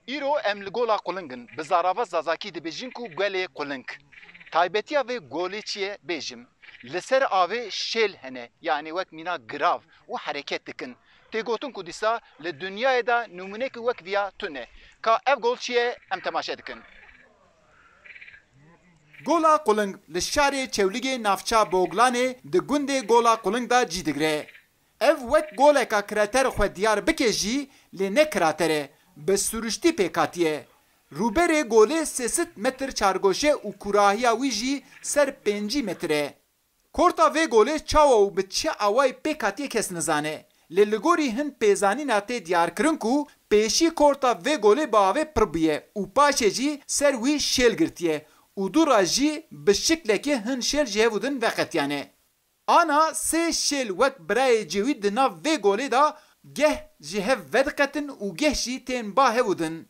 İro em li gola qulingin bi zarava zazakî dibêjin ku gelê quling. Taybetiya vê golê çi ye bêjim. Li ser avê şêl hene yani wek mîna girav û hereket dikin. Tê gotin ku dîsa li dunyayê de nûmunekî wek viya tune. Ka ev gol çi ye em temaşe dikin. Gola quling li şarê Çewligê navçe Boglanê di gundê gola quling da cî digre. Ev wek goleka krater xwe diyar bike jî lê ne krater e. Bi sürüştî pêkatiye. Rûberê golê 300 metr çargoşe û kurahiya wî jî ser 5 metr e. Korta vê golê çawa û bi çi awayê pêkatiye kes nizane. Lê li gorî hin pêzanîna tê diyarkirin ku pêşî korta vê golê bi avê pir bûye û paşê jî ser wî şêl girtiye û dûra jî bi şiklekê hin şêl ji hev û din veqetiyane. Ana sê şêl wek birayê cêwî di nav vê golê da geh ji hev vediqetin û geh jî tên ba hev û din.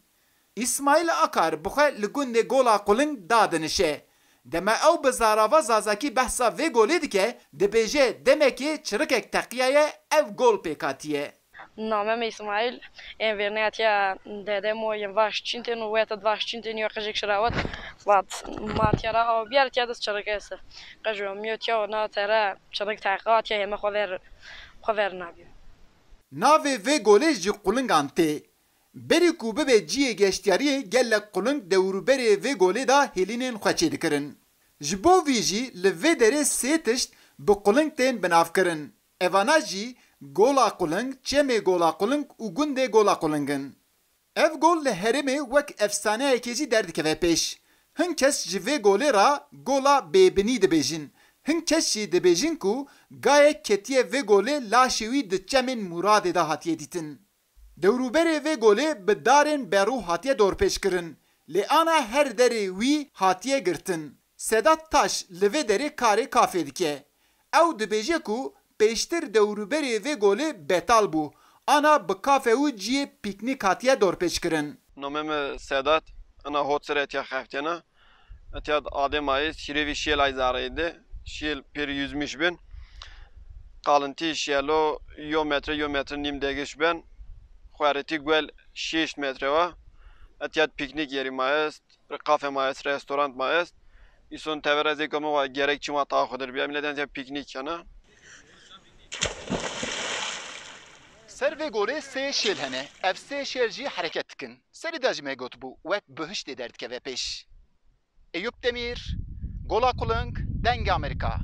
İsmail Akar bi xwe li gundê gola quling da dinişe. Deme ew bi zarava zazakî behsa vê golê dike, dibêje demekê çirikek teqiyaye ev gol pêkatiye. Namem İsmail, en vernetiya dedem o en vaşçintin u vetat vaşçintin yo qajik şrawat vat matiyara av biyartiya das çirikese. Qajo miyotya na tera çirik taqat ya heme xaver nabi. Navê vê golê ji qulingan tê. Berî ku bibe ciyê geştyariyê gelek quling dewrûberê vê golê da hêlînên xwe çêdikirin. Ji bo vî jî li vê derê sê tişt bi quling tên binavkirin. Evana jî gola quling, çemê gola quling û gundê gola qulingin. Ev gol li Herêmê wek efsaneyekê jî derdikeve pêş. Hin kes ji vê golê ra gola bêbinî dibêjin. Hin kes jî dibêjin ku gayek ketiye vê golê laşê wî di çemên Muradê da hatiye dîtin. Dewrûberê vê golê bi darên berû hatiye dorpêşkirin. Lê ana her derê wî hatiye girtin. Sedat Taş li vê derê karê kafê dike. Ew dibêje ku pêştir dewrûberê vê golê betal bû. Ana bi kafê û ciyê pîknîk hatiye dorpêşkirin. Namem Sedat, ana hotser etiya xeftena. Etiya adê mayê şîrevî şêl ay zareydi. Şêl pêr yüzmüş bin. Qalintî şêlo yo metre nîm degiş bin. Xwaretî gel 6 metre va. Etiya piknik yerî mayest. Kafe mayest, restoran mayest. İson teverezê kama va gerek çima ta xwedir biya milletên etiya piknik yana. Ser vê golê sê şêl hene. Ev sê şêl jî hereket dikin. Serî de ji me gotibû wek bihiştê derdikeve pêş. Eyüp Demir, Gola Quling, Dengê Amerîka.